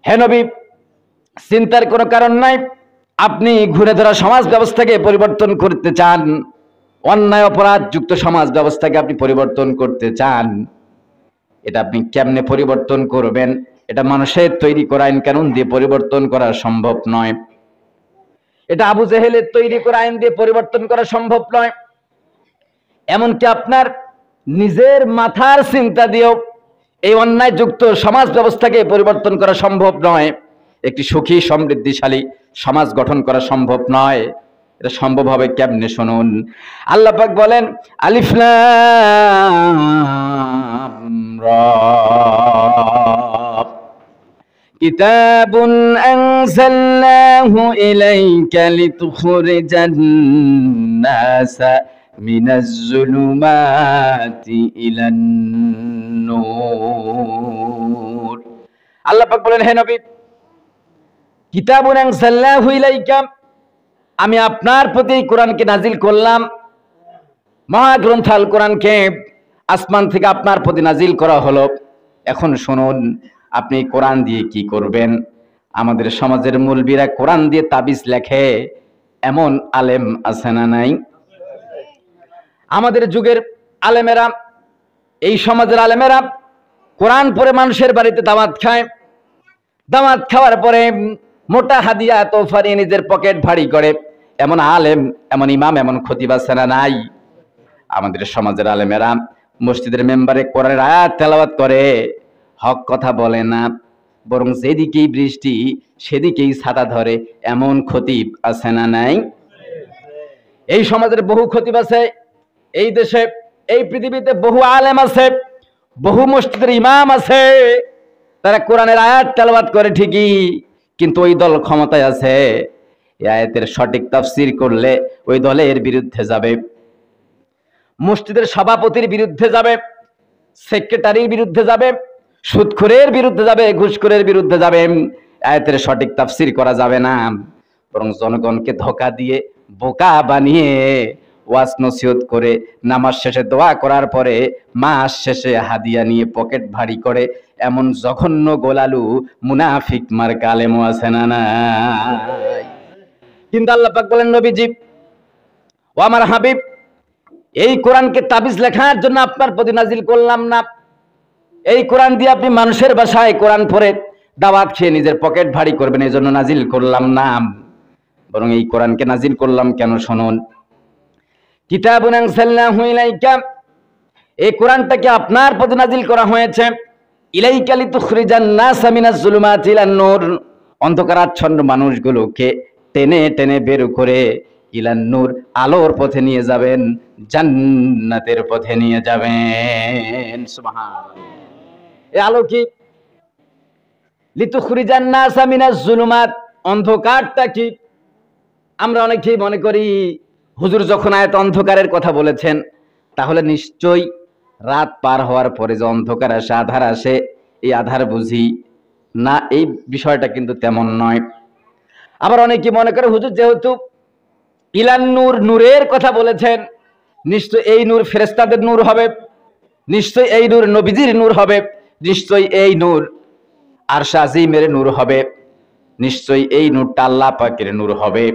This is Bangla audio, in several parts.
হে নবী, চিন্তার কোনো কারণ নাই। আপনি ঘুরে ধরা সমাজ ব্যবস্থাকে পরিবর্তন করতে চান, অন্যায় অপরাধ যুক্ত সমাজ ব্যবস্থাকে আপনি পরিবর্তন করতে চান। এটা আপনি কেমনে পরিবর্তন করবেন? এটা মানুষের তৈরি করা আইন কানুন দিয়ে পরিবর্তন করা সম্ভব নয়। এটা আবু জেহেলের তৈরি করা আইন দিয়ে পরিবর্তন করা সম্ভব নয়। এমনকি আপনার নিজের মাথার চিন্তা দিয়েও এই অন্যায় যুক্ত সমাজ ব্যবস্থাকে পরিবর্তন করা সম্ভব নয়। একটি সুখী সমৃদ্ধিশালী সমাজ গঠন করা সম্ভব নয়। এটা সম্ভব হবে কেমনে শুনুন। আল্লাহ পাক বলেন, আলিফ লাম রা, কিতাবুন আনজালনাহু ইলাইকা লিতুখরিজান নাসা মিনাজ যুলুমাতি ইলান নূর। আল্লাহ পাক বলেন, হে নবী, কিতাবুন আনজালনাহু ইলাইকা, আমি আপনার প্রতি কোরআনকে নাজিল করলাম। মহাগ্রন্থ আল কোরআনকে আসমান থেকে আপনার প্রতি নাজিল করা হলো। এখন শুনুন, আপনি কোরআন দিয়ে কি করবেন? আমাদের সমাজের মুলবিরা কোরআন দিয়ে তাবিজ লেখে, এমন আলেম আছে না নাই? আমাদের যুগের আলেমেরা, এই সমাজের আলেমেরা কোরআন পড়ে মানুষের বাড়িতে দাওয়াত খায়। দাওয়াত খাওয়ার পরে মোটা হাদিয়া তোফা নিয়ে নিজের পকেট ভারী করে, এমন আলেম, এমন ইমাম, এমন খতিব আছে না নাই? আমাদের সমাজের আলেমেরা মসজিদের মেম্বারে কোরআনের আয়াত তেলাওয়াত করে, হক কথা বলে না, বরং যেদিকেই বৃষ্টি সেদিকেই ছাতা ধরে, এমন খতিব আছে না নাই? এই সমাজের বহু খতিব আছে, এই দেশে, এই পৃথিবীতে বহু আলেম আছে, বহু মসজিদের ইমাম আছে। তারা কোরআনের আয়াত তেলাওয়াত করে ঠিকই, কিন্তু ওই দল ক্ষমতায় আছে, এই আয়াতের সঠিক তাফসীর করলে ওই দলের বিরুদ্ধে যাবে, মসজিদের সভাপতির বিরুদ্ধে যাবে, সেক্রেটারির বিরুদ্ধে যাবে, সুদখোরের বিরুদ্ধে যাবে, ঘুষখোরের বিরুদ্ধে যাবে। আয়াতের সঠিক তাফসীর করা যাবে না, বরং জনগণকে ধোঁকা দিয়ে বোকা বানিয়ে ওয়াজ নসিহত করে নামাজ শেষে দোয়া করার পরে মাস শেষে হাদিয়া নিয়ে পকেট ভারী করে, এমন জঘন্য গোলালু মুনাফিক মার্কা আলেমও আছে না নাই? কিন্তু আল্লাহ পাক বলেন, নবীজি ও আমার হাবিব, এই কোরআনকে তাবিজ লেখার জন্য আপনার প্রতি নাজিল করলাম না। এই কোরআন দিয়ে আপনি মানুষের বাসায় কোরআন পড়ে দাওয়াত খেয়ে নিজের পকেট ভারী করবেন, এই জন্য নাজিল করলাম না। বরং এই কোরআনকে নাজিল করলাম কেন শুনুন। কিতাবুন আনজালনাহু ইলাইকা, এই কোরআনটাকে আপনার প্রতি নাজিল করা হয়েছে ইলাইকা লিতুখরিজান নাসা মিনাজ যুলুমাতি ইলান নূর, অন্ধকারাচ্ছন্ন মানুষগুলোকে টেনে টেনে বের করে ইলান নূর, আলোর পথে নিয়ে যাবেন, জান্নাতের পথে নিয়ে যাবেন। সুবহানাল্লাহ। এই আলো কি? লিতুখরিজান নাসা মিনাজ যুলুমাত, অন্ধকারটা কি? আমরা অনেকেই মনে করি হুজুর যখন আয়াত অন্ধকারের কথা বলেছেন, তাহলে নিশ্চয়ই রাত পার হওয়ার পরে যে অন্ধকার আসে, আধার আসে, এই আধার বুঝি না। এই বিষয়টা কিন্তু তেমন নয়। আবার অনেকে মনে করে হুজুর যেহেতু ইলান নূর, নূরের কথা বলেছেন, নিশ্চয় এই নূর ফেরেশতাদের নূর হবে, নিশ্চয় এই নূর নবীজির নূর হবে, নিশ্চয় এই নূর আরশ আজিমের নূর হবে, নিশ্চয় এই নূরটা আল্লাহ পাকের নূর হবে,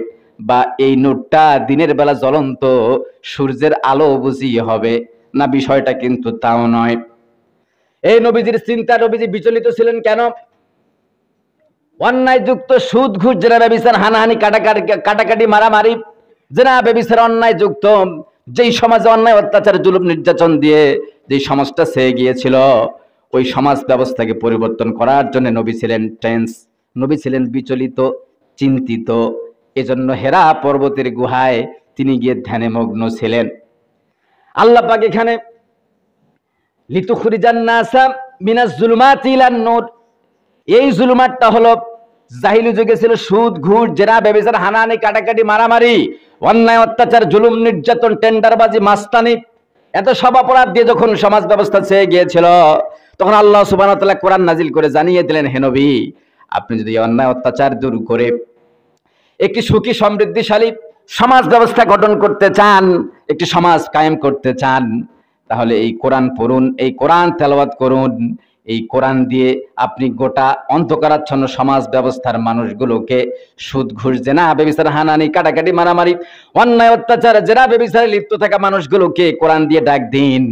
বা এই নূরটা দিনের বেলা জ্বলন্ত সূর্যের আলো বুঝিয়ে হবে না। বিষয়টা কিন্তু তাও নয়। এই নবীজির চিন্তা, নবীজি বিচলিত ছিলেন কেন? অন্যায় যুক্ত সুদ, ঘুষ, জেনা, ব্যভিচার, হানাহানি, কাটাকাটি, মারামারি, জেনা, ব্যভিচার, অন্যায় যুক্ত যেই সমাজে অন্যায় অত্যাচার জুলুম নির্যাতন দিয়ে যেই সমাজটা ছেয়ে গিয়েছিল, ওই সমাজ ব্যবস্থাকে পরিবর্তন করার জন্য নবী ছিলেন টেন্স, নবী ছিলেন বিচলিত, চিন্তিত। এজন্য হেরা পর্বতের গুহায় তিনি গিয়ে ধ্যানে মগ্ন ছিলেন। আল্লাহ পাক এখানে লিতুখরিজান নাসা মিনাজ যুলুমাতি ইলান নূর, এই জুলুমাতটা হলো জাহিলি যুগে ছিল সুদ, ঘুষ, জেনা, ব্যভিচার, হানাহানি, কাটাকাটি, মারামারি, অন্যায় অত্যাচার, জুলুম নির্যাতন, টেন্ডারবাজি, মাস্তানি, এত সব অপরাধ দিয়ে যখন সমাজ ব্যবস্থা ছেয়ে গিয়েছিল, তখন আল্লাহ সুবহানাহু ওয়া তাআলা কোরআন নাজিল করে জানিয়ে দিলেন, হে নবী, আপনি যদি অন্যায় অত্যাচার দূর করে একটি সুখী সমৃদ্ধিশালী সমাজ ব্যবস্থা গঠন করতে চান, একটি সমাজ কায়েম করতে চান, তাহলে এই কোরআন পড়ুন, এই কোরআন তেলাওয়াত করুন। এই কোরআন দিয়ে আপনি গোটা অন্ধকারাচ্ছন্ন সমাজ ব্যবস্থার মানুষগুলোকে সুদ ঘুষ জেনা ব্যভিচার হানাহানি কাটাকাটি মারামারি অন্যায় অত্যাচার জেনা ব্যভিচারে লিপ্ত থাকা মানুষগুলোকে কোরআন দিয়ে ডাক দিন।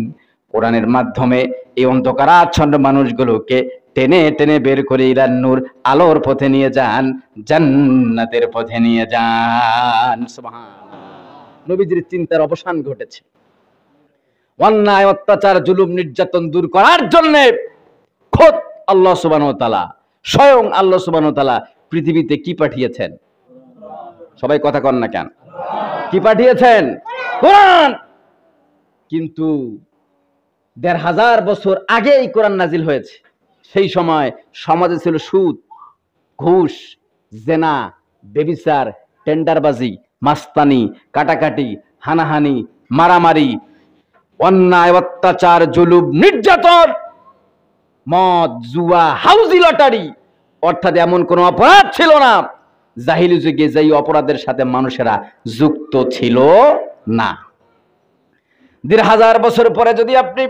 কোরআনের মাধ্যমে এই অন্ধকারাচ্ছন্ন মানুষগুলোকে টেনে টেনে বের করে ইলান নূর আলোর পথে নিয়ে যান, জান্নাতের পথে নিয়ে যান। সুবহানাল্লাহ। নবীজির চিন্তার অবসান ঘটেছে। অন্যায় অত্যাচার জুলুম নির্যাতন দূর করার জন্য খোদ আল্লাহ সুবহানাহু ওয়া তাআলা, স্বয়ং আল্লাহ সুবহানাহু ওয়া তাআলা পৃথিবীতে কি পাঠিয়েছেন? সবাই কথা কন না কেন? কি পাঠিয়েছেন? কোরআন। কিন্তু ১৫০০ বছর আগে এই কোরআন নাজিল হয়েছে। সেই সময় সমাজে ছিল সুদ, ঘুষ, জেনা, ব্যভিচার, টেন্ডারবাজি, মাস্তানি, কাটাকাটি, হানাহানি, মারামারি, অন্যায় অত্যাচার জুলুম নির্যাতন, মদ, জুয়া, হাউজি লটারি, অর্থাৎ এমন কোন অপরাধ ছিল না জাহিলি যুগে যেই অপরাধের সাথে মানুষেরা যুক্ত ছিল না। ১৫০০ বছর পরে যদি আপনি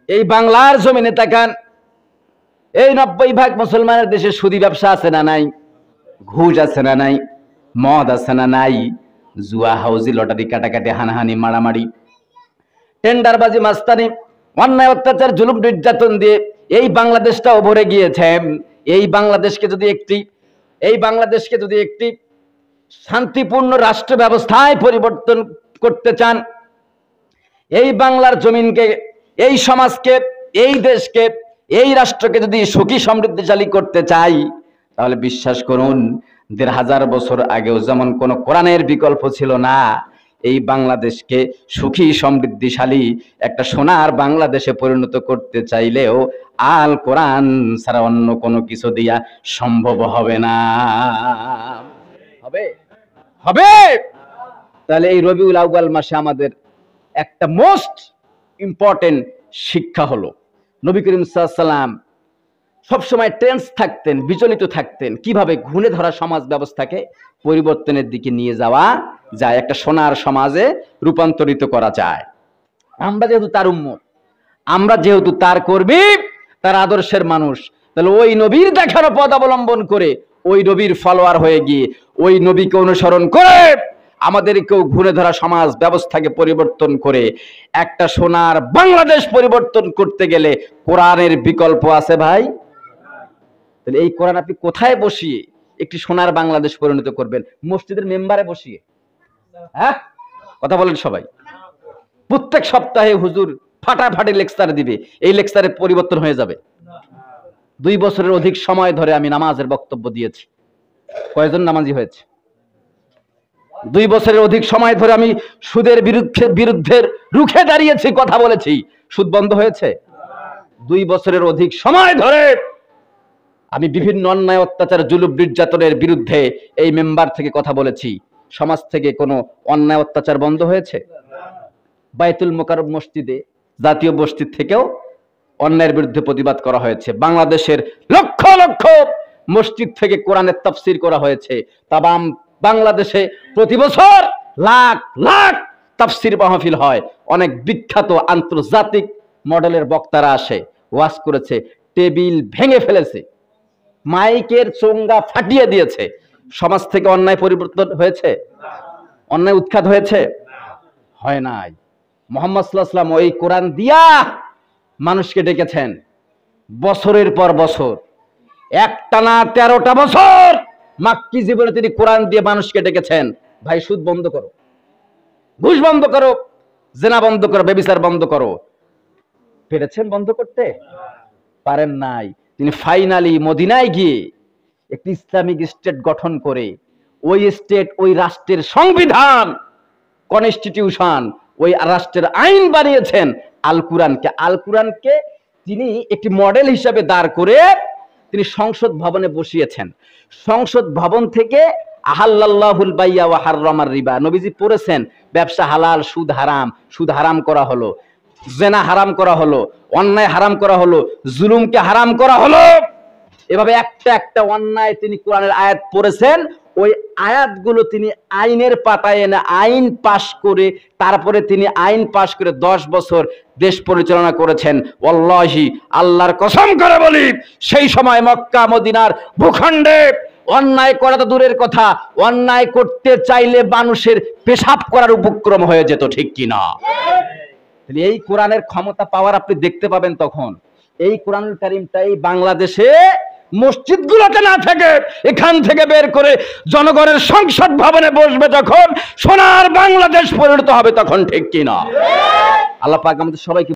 এই বাংলার জমিনে তাকান, এই ৯০% মুসলমানের দেশে সুদি ব্যবসা আছে না নাই? ঘুষ আছে না নাই? মদ আছে না নাই? জুয়া, হাউজি লটারি, কাটাকাটি, হানাহানি, মারামারি, টেন্ডারবাজি, মাস্তানি, অন্যায় অত্যাচার জুলুম নির্যাতন দিয়ে এই বাংলাদেশটাও ভরে গিয়েছে। এই বাংলাদেশকে যদি একটি শান্তিপূর্ণ রাষ্ট্র ব্যবস্থায় পরিবর্তন করতে চান, এই বাংলার জমিনকে, এই সমাজকে, এই দেশকে, এই রাষ্ট্রকে যদি সুখী সমৃদ্ধিশালী করতে চাই, তাহলে বিশ্বাস করুন ১৫০০ বছর আগেও যেমন কোনো কোরআনের বিকল্প ছিল না, এই বাংলাদেশকে সুখী সমৃদ্ধিশালী একটা সোনার বাংলাদেশে পরিণত করতে চাইলেও আল কোরআন ছাড়া অন্য কোনো কিছু দিয়া সম্ভব হবে না। হবে। তাহলে এই রবিউল আউয়াল মাসে আমাদের একটা মোস্ট ইম্পর্টেন্ট শিক্ষা হলো, নবী করিম সাল্লাল্লাহু আলাইহি ওয়াসাল্লাম সবসময় টেন্স থাকতেন, বিচলিত থাকতেন, কিভাবে ঘুণে ধরা সমাজ ব্যবস্থাকে পরিবর্তনের দিকে নিয়ে যাওয়া যায়, একটা সোনার সমাজে রূপান্তরিত করা যায়। আমরা যেহেতু তার উম্মত, আমরা যেহেতু তার কর্মী, তার আদর্শের মানুষ, তাহলে ওই নবীর দেখানো পথ অবলম্বন করে, ওই নবীর ফলোয়ার হয়ে গিয়ে, ওই নবীকে অনুসরণ করে আমাদেরকেও ঘুরে ধরা সমাজ ব্যবস্থাকে পরিবর্তন করে একটা সোনার বাংলাদেশ পরিবর্তন করতে গেলে কোরআনের বিকল্প আছে ভাই। তাহলে এই কোরআন আপনি কোথায় বসিয়ে একটি সোনার বাংলাদেশ পরিণত করবেন? মসজিদের মেম্বারে বসিয়ে? হ্যাঁ, কথা বলেন সবাই। প্রত্যেক সপ্তাহে হুজুর ফাটাফাটি লেকচার দিবে, এই লেকচারে পরিবর্তন হয়ে যাবে? 2 বছরের অধিক সময় ধরে আমি নামাজের বক্তব্য দিয়েছি, কয়জন নামাজি হয়েছে? 2 বছরের অধিক সময় ধরে আমি সুদের বিরুদ্ধে রুখে দাঁড়িয়েছি, কথা বলেছি, সুদ বন্ধ হয়েছে? 2 বছরের অধিক সময় ধরে আমি বিভিন্ন অন্যায় অত্যাচার জুলুম নির্যাতনের বিরুদ্ধে এই মেম্বার থেকে কথা বলেছি, সমাজ থেকে কোনো অন্যায় অত্যাচার বন্ধ হয়েছে? বাইতুল মোকাররম মসজিদে, জাতীয় মসজিদ থেকেও অন্যায়ের বিরুদ্ধে প্রতিবাদ করা হয়েছে। বাংলাদেশের লক্ষ লক্ষ মসজিদ থেকে কোরআনের তাফসীর করা হয়েছে। তামাম বাংলাদেশে প্রতি বছর লাখ লাখ তাফসীর মাহফিল হয়, অনেক বিখ্যাত আন্তর্জাতিক মডেলের বক্তারা আসে, ওয়াজ করেছে, টেবিল ভেঙে ফেলেছে, মাইকের চোঙ্গা ফাটিয়ে দিয়েছে। সমাজ থেকে অন্যায় পরিবর্তন হয়েছে? অন্যায় উৎখাত হয়েছে? হয় নাই। মুহাম্মদ সাল্লাল্লাহু আলাইহি ওয়াসাল্লাম ওই কোরআন দিয়া মানুষকে ডেকেছেন বছরের পর বছর, একটানা 13টা বছর মাক্কি জীবনে তিনি কোরআন দিয়ে মানুষকে ডেকেছেন, ভাই সুদ বন্ধ করো, ঘুষ বন্ধ করো, জেনা বন্ধ করো, ব্যভিচার বন্ধ করো। পেরেছেন বন্ধ করতে? পারেন নাই। তিনি ফাইনালি মদিনায় গিয়ে একটি ইসলামিক স্টেট গঠন করে, ওই স্টেট, ওই রাষ্ট্রের সংবিধান, কনস্টিটিউশন, ওই রাষ্ট্রের আইন বানিয়েছেন আল কোরআনকে। আল কোরআনকে তিনি একটি মডেল হিসাবে দাঁড় করে তিনি সংসদ ভবনে বসিয়েছেন। সংসদ ভবন থেকে আহাল্লাল্লাহুল বাইয়া ওয়া হাররামার রিবা, নবীজি পড়েছেন, ব্যবসা হালাল, সুদ হারাম, সুদ হারাম করা হলো, জেনা হারাম করা হলো, অন্যায় হারাম করা হলো, জুলুমকে হারাম করা হলো। এভাবে একটা একটা অন্যায় তিনি কোরআনের আয়াত পড়েছেন, ওই আয়াতগুলো তিনি আইনের পাতায় এনে আইন পাশ করে তারপরে তিনি আইন পাশ করে 10 বছর দেশ পরিচালনা করেছেন। ওয়াল্লাহি আল্লাহর কসম করে বলি, সেই সময় মক্কা মদিনার ভূখণ্ডে অন্যায় করা তো দূরের কথা, অন্যায় করতে চাইলে মানুষের পেশাব করার উপক্রম হয়ে যেত, ঠিক কিনা? এই কোরআনের ক্ষমতা পাওয়ার আপনি দেখতে পাবেন তখন। এই কোরআনুল কারীমটা এই বাংলাদেশে মসজিদগুলোতে না থেকে এখান থেকে বের করে জনগণের সংসদ ভবনে বসবে, যখন সোনার বাংলাদেশ পরিণত হবে তখন, ঠিক কিনা? আল্লাহ পাক আমাদের সবাইকে